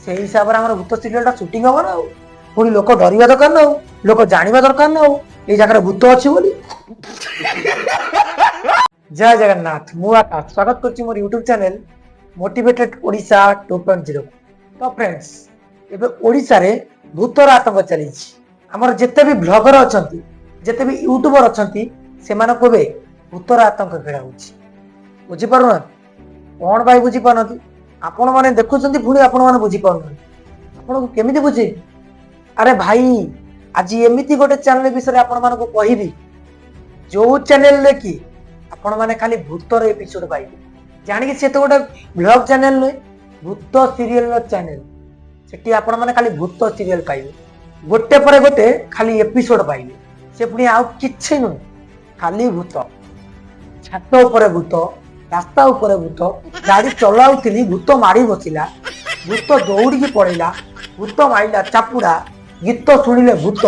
ସେଇ ହିସାବରେ ଆମର ଭୂତ ସିରିଏଲଟା ସୁଟିଂ ହବ ନା ଆଉ। ପୁଣି ଲୋକ ଡରିବା ଦରକାର ନା ଆଉ, ଲୋକ ଜାଣିବା ଦରକାର ନା ଆଉ ଏଇ ଜାଗାରେ ଭୂତ ଅଛି ବୋଲି। ଜୟ ଜଗନ୍ନାଥ, ମୁଁ ଆକାଶ ସ୍ୱାଗତ କରୁଛି ମୋର ୟୁଟ୍ୟୁବ ଚ୍ୟାନେଲ ମୋଟିଭେଟେଡ ଓଡ଼ିଶା 2.0। ତ ଫ୍ରେଣ୍ଡସ୍, ଏବେ ଓଡ଼ିଶାରେ ଭୂତର ଆତଙ୍କ ଚାଲିଛି। ଆମର ଯେତେ ବି ବ୍ଲଗର ଅଛନ୍ତି, ଯେତେ ବି ୟୁଟ୍ୟୁବର ଅଛନ୍ତି, ସେମାନଙ୍କୁ ଏବେ ଭୂତର ଆତଙ୍କ ଘେରା ହେଉଛି। ବୁଝିପାରୁନାହାନ୍ତି? କ'ଣ ପାଇଁ ବୁଝିପାରୁନାହାନ୍ତି? ଆପଣମାନେ ଦେଖୁଛନ୍ତି, ପୁଣି ଆପଣମାନେ ବୁଝିପାରୁନାହାନ୍ତି। ଆପଣଙ୍କୁ କେମିତି ବୁଝେଇବି? ଆରେ ଭାଇ, ଆଜି ଏମିତି ଗୋଟେ ଚ୍ୟାନେଲ ବିଷୟରେ ଆପଣମାନଙ୍କୁ କହିବି, ଯୋଉ ଚ୍ୟାନେଲରେ କି ଆପଣମାନେ ଖାଲି ଭୂତର ଏପିସୋଡ ପାଇବେ। ଜାଣିକି ସେ ତ ଗୋଟେ ବ୍ଲଗ ଚ୍ୟାନେଲ ନୁହେଁ, ଭୂତ ସିରିଏଲର ଚ୍ୟାନେଲ। ସେଠି ଆପଣମାନେ ଖାଲି ଭୂତ ସିରିଏଲ ପାଇବେ, ଗୋଟେ ପରେ ଗୋଟେ ଖାଲି ଏପିସୋଡ ପାଇବେ। ସେ ପୁଣି ଆଉ କିଛି ନୁହେଁ, ଖାଲି ଭୂତ। ଛାତ ଉପରେ ଭୂତ, ରାସ୍ତା ଉପରେ ଭୂତ, ଗାଡି ଚଲାଉଥିଲି ଭୂତ ମାରି ବସିଲା, ଭୂତ ଦୌଡ଼ିକି ପଳେଇଲା, ଭୂତ ମାଇଲା ଚାପୁଡା, ଗୀତ ଶୁଣିଲେ ଭୂତ,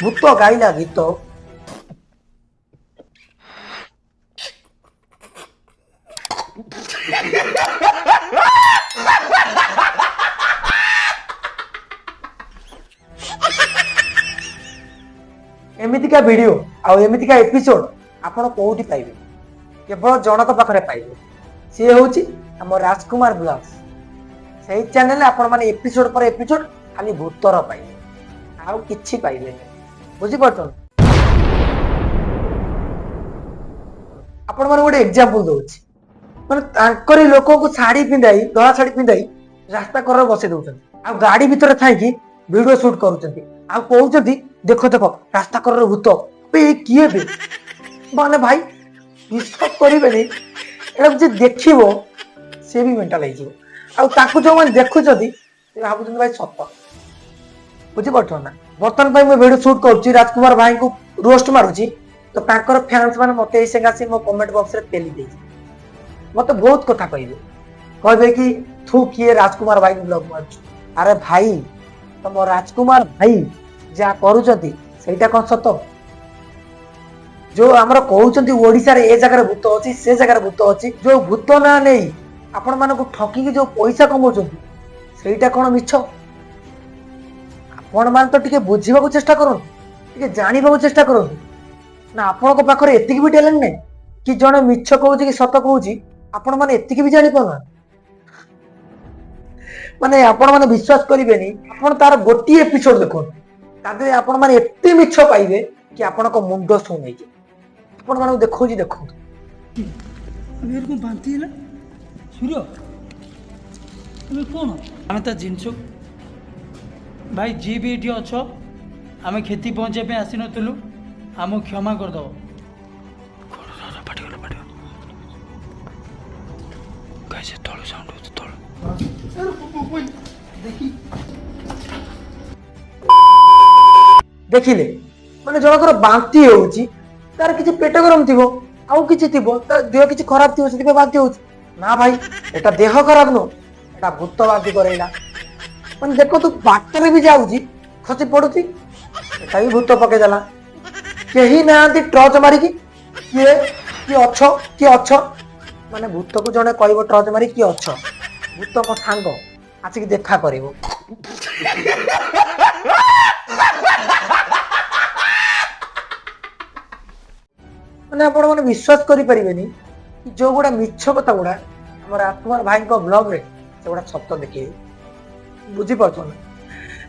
ଭୂତ ଗାଇଲା ଗୀତ। ଏମିତିକା ଭିଡିଓ ଆଉ ଏମିତିକା ଏପିସୋଡ ଆପଣ କୋଉଠି ପାଇବେ? କେବଳ ଜଣକ ପାଖରେ ପାଇବେ। ସିଏ ହଉଛି ଆମ ରାଜକୁମାର ବ୍ଲଗ୍ସ। ସେଇ ଚ୍ୟାନେଲରେ ଆପଣମାନେ ଏପିସୋଡ ପରେ ଏପିସୋଡ ଖାଲି ଭୂତର ପାଇବେ, ଆଉ କିଛି ପାଇବେନି। ବୁଝିପାରୁଛନ୍ତି? ଆପଣମାନେ ଗୋଟେ ଏକ୍ସାମ୍ପଲ ଦଉଛି, ମାନେ ତାଙ୍କରି ଲୋକଙ୍କୁ ଶାଢୀ ପିନ୍ଧାଇ, ଧଳା ଶାଢୀ ପିନ୍ଧାଇ ରାସ୍ତା କରରେ ବସେଇ ଦଉଛନ୍ତି, ଆଉ ଗାଡି ଭିତରେ ଥାଇକି ଭିଡିଓ ସୁଟ କରୁଛନ୍ତି, ଆଉ କହୁଛନ୍ତି ଦେଖ ଦେଖ ରାସ୍ତା କରରେ ଭୂତ। କିଏ ବେ? ମାନେ ଭାଇ ବିଶ୍ୱାସ କରିବେନି, ଏଟା ଯିଏ ଦେଖିବ ସେ ବି ମେଣ୍ଟାଲ ହେଇଯିବ। ଆଉ ତାକୁ ଯୋଉମାନେ ଦେଖୁଛନ୍ତି ସେ ଭାବୁଛନ୍ତି ଭାଇ ସତ। ବୁଝିପାରୁଛ ନା? ବର୍ତ୍ତମାନ ପାଇଁ ମୁଁ ଭିଡିଓ ସୁଟ କରୁଛି, ରାଜକୁମାର ଭାଇଙ୍କୁ ରୋଷ୍ଟ ମାରୁଛି, ତ ତାଙ୍କର ଫ୍ୟାନ୍ସ ମାନେ ମତେ ଏଇ ସାଙ୍ଗେ ଆସି ମୋ କମେଣ୍ଟ ବକ୍ସରେ ପେଲି ଦେଇଛି। ମତେ ବହୁତ କଥା କହିବେ କି ତୁ କିଏ ରାଜକୁମାର ଭାଇ ବ୍ଲଗ ମାରୁଛୁ? ଆରେ ଭାଇ, ତମ ରାଜକୁମାର ଭାଇ ଯାହା କରୁଛନ୍ତି ସେଇଟା କଣ ସତ? ଯୋଉ ଆମର କହୁଛନ୍ତି ଓଡିଶାରେ ଏ ଜାଗାରେ ଭୂତ ଅଛି, ସେ ଜାଗାରେ ଭୂତ ଅଛି, ଯୋଉ ଭୂତ ନାଁ ନେଇ ଆପଣ ମାନଙ୍କୁ ଠକିକି ଯୋଉ ପଇସା କମଉଛନ୍ତି, ସେଇଟା କଣ ମିଛ? ଆପଣ ମାନେ ତ ଟିକେ ବୁଝିବାକୁ ଚେଷ୍ଟା କରନ୍ତୁ, ଟିକେ ଜାଣିବାକୁ ଚେଷ୍ଟା କରନ୍ତୁ। ନା ଆପଣଙ୍କ ପାଖରେ ଏତିକି ବି ଟ୍ୟାଲେଣ୍ଟ ନାହିଁ କି ଜଣେ ମିଛ କହୁଛି କି ସତ କହୁଛି ଆପଣ ମାନେ ଏତିକି ବି ଜାଣିପାରୁନାହାନ୍ତି? ମାନେ ଆପଣ ମାନେ ବିଶ୍ୱାସ କରିବେନି, ଆପଣ ତାର ଗୋଟିଏ ଏପିସୋଡ ଦେଖନ୍ତୁ, ତା ଦେହରେ ଆପଣ ମାନେ ଏତେ ମିଛ ପାଇବେ କି ଆପଣଙ୍କ ମୁଣ୍ଡ ଶୂନ ହେଇଯିବ। ଆପଣ ମାନଙ୍କୁ ଦେଖଉଛି, ଦେଖନ୍ତୁ। କଣ ବାନ୍ତି ହେଲା? ସୂର୍ଯ୍ୟ ଏବେ କ'ଣ ଆମେ ତା ଜିନିଷ ଭାଇ ଯିଏ ବି ଏଠି ଅଛ, ଆମେ କ୍ଷତି ପହଞ୍ଚାଇବା ପାଇଁ ଆସିନଥିଲୁ, ଆମକୁ କ୍ଷମା କରିଦେବ। ଦେଖିଲେ, ମାନେ ଜଣଙ୍କର ବାନ୍ତି ହଉଛି, ତାର କିଛି ପେଟ ଗରମ ଥିବ, ଆଉ କିଛି ଥିବ, ତା ଦେହ କିଛି ଖରାପ ଥିବ, ସେଥିପାଇଁ ବାନ୍ତି ହଉଛି। ନା ଭାଇ, ଏଟା ଦେହ ଖରାପ ନୁହଁ, ଏଟା ଭୂତ ବାନ୍ତି କରେଇଲା। ମାନେ ଦେଖନ୍ତୁ, ବାଟରେ ବି ଯାଉଛି, ଖସି ପଡୁଛି, ଏଟା ବି ଭୂତ ପକେଇଦେଲା। କେହି ନାହାନ୍ତି ଟର୍ଚ ମାରିକି, କିଏ କିଏ ଅଛ, କିଏ ଅଛ? ମାନେ ଭୂତକୁ ଜଣେ କହିବ ଟର୍ଚ ମାରି କିଏ ଅଛ, ଭୂତଙ୍କ ସାଙ୍ଗ ଆସିକି ଦେଖା କରିବ। ମାନେ ଆପଣ ମାନେ ବିଶ୍ୱାସ କରିପାରିବେନି, ଯୋଉ ଗୁଡା ମିଛ କଥା ଗୁଡା ଆମ ରାଜକୁମାର ଭାଇଙ୍କ ବ୍ଲଗରେ ସେଗୁଡା ସତ ଦେଖେଇବେ। ବୁଝିପାରୁଛ ନା?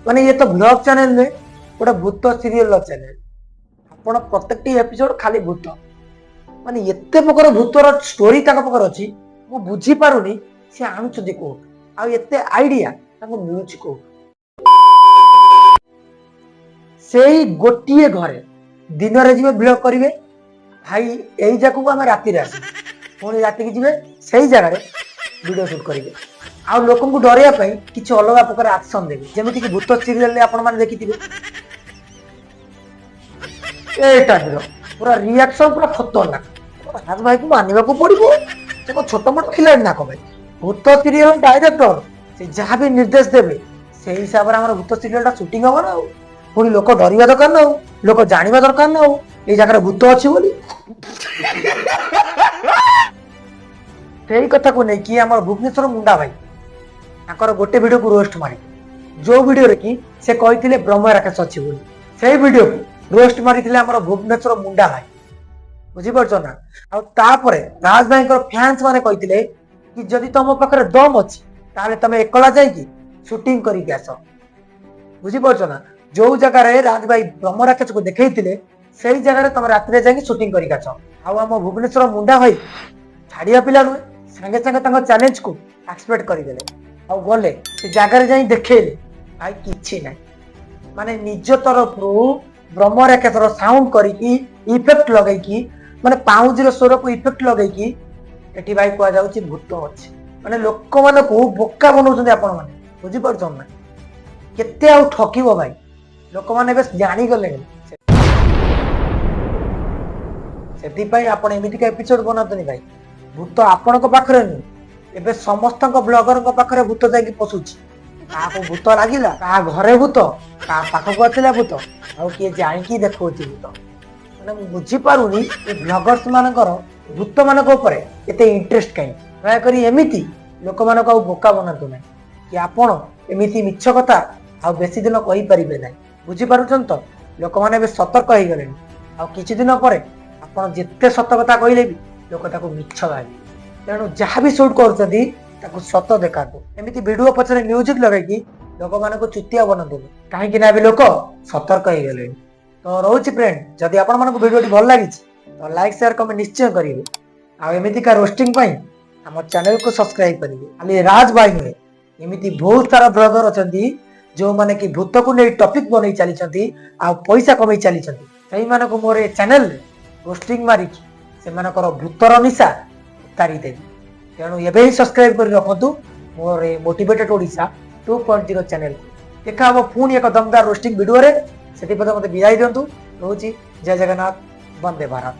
ମାନେ ଇଏ ତ ବ୍ଲଗ ଚ୍ୟାନେଲ ନୁହେଁ, ଗୋଟେ ଭୂତ ସିରିଏଲର ଚ୍ୟାନେଲ। ଆପଣ ପ୍ରତ୍ୟେକଟି ଏପିସୋଡ ଖାଲି ଭୂତ, ମାନେ ଏତେ ପ୍ରକାର ଭୂତର ଷ୍ଟୋରି ତାଙ୍କ ପାଖରେ ଅଛି, ମୁଁ ବୁଝିପାରୁନି ସେ ଆଣୁଛନ୍ତି କୋଉଠୁ, ଆଉ ଏତେ ଆଇଡିଆ ତାଙ୍କୁ ମିଳୁଛି କୋଉଠୁ? ସେଇ ଗୋଟିଏ ଘରେ ଦିନରେ ଯିବେ ବ୍ଲଗ କରିବେ, ଭାଇ ଏଇ ଜାଗାକୁ ଆମେ ରାତିରେ ଆସିବୁ, ପୁଣି ରାତିକି ଯିବେ ସେଇ ଜାଗାରେ ଭିଡିଓ ସୁଟ କରିବେ, ଆଉ ଲୋକଙ୍କୁ ଡରେଇବା ପାଇଁ କିଛି ଅଲଗା ପ୍ରକାର ଆକ୍ସନ ଦେବେ, ଯେମିତିକି ଭୂତ ସିରିଏଲରେ ଆପଣ ମାନେ ଦେଖିଥିବେ। ଏଇ ଟାଇପର ପୁରା ରିଆକ୍ସନ ପୁରା ଖତରନାକ। ରାଜ ଭାଇକୁ ମାନିବାକୁ ପଡିବ, ସେ କଣ ଛୋଟ ମୋଟ ଖିଲାଡି ନା କଣ? ଭାଇ ଭୂତ ସିରିଏଲ ଡାଇରେକ୍ଟର, ସେ ଯାହା ବି ନିର୍ଦ୍ଦେଶ ଦେବେ ସେଇ ହିସାବରେ ଆମର ଭୂତ ସିରିଏଲଟା ସୁଟିଂ ହବ ନା ଆଉ। ପୁଣି ଲୋକ ଡରିବା ଦରକାର ନା ଆଉ, ଲୋକ ଜାଣିବା ଦରକାର ନା ଆଉ ଏଇ ଜାଗାରେ ଭୂତ ଅଛି ବୋଲି। ସେଇ କଥାକୁ ନେଇକି ଆମର ଭୁବନେଶ୍ୱର ମୁଣ୍ଡା ଭାଇ ତାଙ୍କର ଗୋଟେ ଭିଡିଓକୁ ରୋଷ୍ଟ ମାରି, ଯୋଉ ଭିଡିଓରେ କି ସେ କହିଥିଲେ ବ୍ରହ୍ମ ରାକ୍ଷସ ଅଛି ବୋଲି, ସେଇ ଭିଡିଓକୁ ରୋଷ୍ଟ ମାରିଥିଲେ ଆମର ଭୁବନେଶ୍ୱର ମୁଣ୍ଡା ଭାଇ। ବୁଝିପାରୁଛ ନା? ଆଉ ତାପରେ ରାଜ ଭାଇଙ୍କର ଫ୍ୟାନ୍ସ ମାନେ କହିଥିଲେ କି ଯଦି ତମ ପାଖରେ ଦମ ଅଛି ତାହେଲେ ତମେ ଏକଲା ଯାଇକି ସୁଟିଂ କରିକି ଆସ। ବୁଝିପାରୁଛ ନା? ଯୋଉ ଜାଗାରେ ରାଜ ଭାଇ ବ୍ରହ୍ମ ରାକ୍ଷସକୁ ଦେଖେଇଥିଲେ ସେଇ ଜାଗାରେ ତମେ ରାତିରେ ଯାଇକି ସୁଟିଂ କରିକି ଆସ। ଆଉ ଆମ ଭୁବନେଶ୍ୱର ମୁଣ୍ଡା ଭାଇ ଛାଡିବା ପିଲା ନୁହେଁ, ସାଙ୍ଗେ ସାଙ୍ଗେ ତାଙ୍କ ଚ୍ୟାଲେଞ୍ଜକୁ ଆକ୍ସେପ୍ଟ କରିଦେଲେ ଆଉ ଗଲେ ସେ ଜାଗାରେ ଯାଇ ଦେଖେଇଲେ ଭାଇ କିଛି ନାହିଁ, ମାନେ ନିଜ ତରଫରୁ ବ୍ରହ୍ମ ରାକ୍ଷସର ସାଉଣ୍ଡ କରିକି ଇଫେକ୍ଟ ଲଗେଇକି, ମାନେ ପାଉଁଜିର ସ୍ୱରକୁ ଇଫେକ୍ଟ ଲଗେଇକି ଏଠି ଭାଇ କୁହାଯାଉଛି ଭୂତ ଅଛି। ମାନେ ଲୋକମାନଙ୍କୁ ବୋକା ବନଉଛନ୍ତି ଆପଣ ମାନେ। ବୁଝିପାରୁଛନ୍ତି ନା? କେତେ ଆଉ ଠକିବ ଭାଇ, ଲୋକମାନେ ଏବେ ଜାଣିଗଲେଣି। ସେଥିପାଇଁ ଆପଣ ଏମିତିକା ଏପିସୋଡ ବନାନ୍ତୁନି ଭାଇ। ଭୂତ ଆପଣଙ୍କ ପାଖରେ ନୁହେଁ, ଏବେ ସମସ୍ତଙ୍କ ବ୍ଲଗରଙ୍କ ପାଖରେ ଭୂତ ଯାଇକି ପଶୁଛି। କାହାକୁ ଭୂତ ଲାଗିଲା, କାହା ଘରେ ଭୂତ, କାହା ପାଖକୁ ଆସିଲା ଭୂତ, ଆଉ କିଏ ଜାଣିକି ଦେଖଉଛି ଭୂତ। ମାନେ ମୁଁ ବୁଝିପାରୁନି ଏ ବ୍ଲଗର୍ସ ମାନଙ୍କର ଭୂତ ମାନଙ୍କ ଉପରେ ଏତେ ଇଣ୍ଟରେଷ୍ଟ କାହିଁକି। ଦୟାକରି ଏମିତି ଲୋକମାନଙ୍କୁ ଆଉ ବୋକା ବନାନ୍ତୁ ନାହିଁ କି ଆପଣ ଏମିତି ମିଛ କଥା ଆଉ ବେଶୀ ଦିନ କହିପାରିବେ ନାହିଁ। ବୁଝିପାରୁଛନ୍ତି ତ? ଲୋକମାନେ ଏବେ ସତର୍କ ହେଇଗଲେଣି, ଆଉ କିଛି ଦିନ ପରେ ଆପଣ ଯେତେ ସତ କଥା କହିଲେ ବି ଲୋକ ତାକୁ ମିଛ ଭାବିବେ। ତେଣୁ ଯାହା ବି ସୁଟ୍ କରୁଛନ୍ତି ତାକୁ ସତ ଦେଖାନ୍ତୁ। ଏମିତି ଭିଡିଓ ପଛରେ ମ୍ୟୁଜିକ ଲଗେଇକି ଲୋକମାନଙ୍କୁ ଚୁତିଆ ବନାନ୍ତୁନି, କାହିଁକି ନା ଏବେ ଲୋକ ସତର୍କ ହେଇଗଲେଣି। ତ ରହୁଛି ଫ୍ରେଣ୍ଡ, ଯଦି ଆପଣମାନଙ୍କୁ ଭିଡିଓଟି ଭଲ ଲାଗିଛି ତ ଲାଇକ୍ ସେୟାର କମେଣ୍ଟ ନିଶ୍ଚୟ କରିବେ। ଆଉ ଏମିତିକା ରୋଷ୍ଟିଂ ପାଇଁ ଆମ ଚ୍ୟାନେଲକୁ ସବସ୍କ୍ରାଇବ କରିବେ। ଖାଲି ରାଜ ଭାଇ ନୁହେଁ, ଏମିତି ବହୁତ ସାରା ବ୍ଲଗର ଅଛନ୍ତି ଯୋଉମାନେ କି ଭୂତକୁ ନେଇ ଟପିକ ବନେଇ ଚାଲିଛନ୍ତି ଆଉ ପଇସା କମେଇ ଚାଲିଛନ୍ତି। ସେଇମାନଙ୍କୁ ମୋର ଏ ଚ୍ୟାନେଲରେ ରୋଷ୍ଟିଂ ମାରିକି ସେମାନଙ୍କର ଭୂତର ନିଶା ଉତାରିଦେବି। ତେଣୁ ଏବେ ହିଁ ସବସ୍କ୍ରାଇବ କରି ରଖନ୍ତୁ ମୋର ଏ ମୋଟିଭେଟେଡ ଓଡ଼ିଶା 2.0 ଚ୍ୟାନେଲକୁ। ଦେଖା ହବ ପୁଣି ଏକ ଦମଦାର ରୋଷ୍ଟିଂ ଭିଡିଓରେ। ସେଥିପାଇଁ ମୋତେ ବିଦାୟ ଦିଅନ୍ତୁ। ରହୁଛି, ଜୟ ଜଗନ୍ନାଥ, ବନ୍ଦେ ଭାରତ।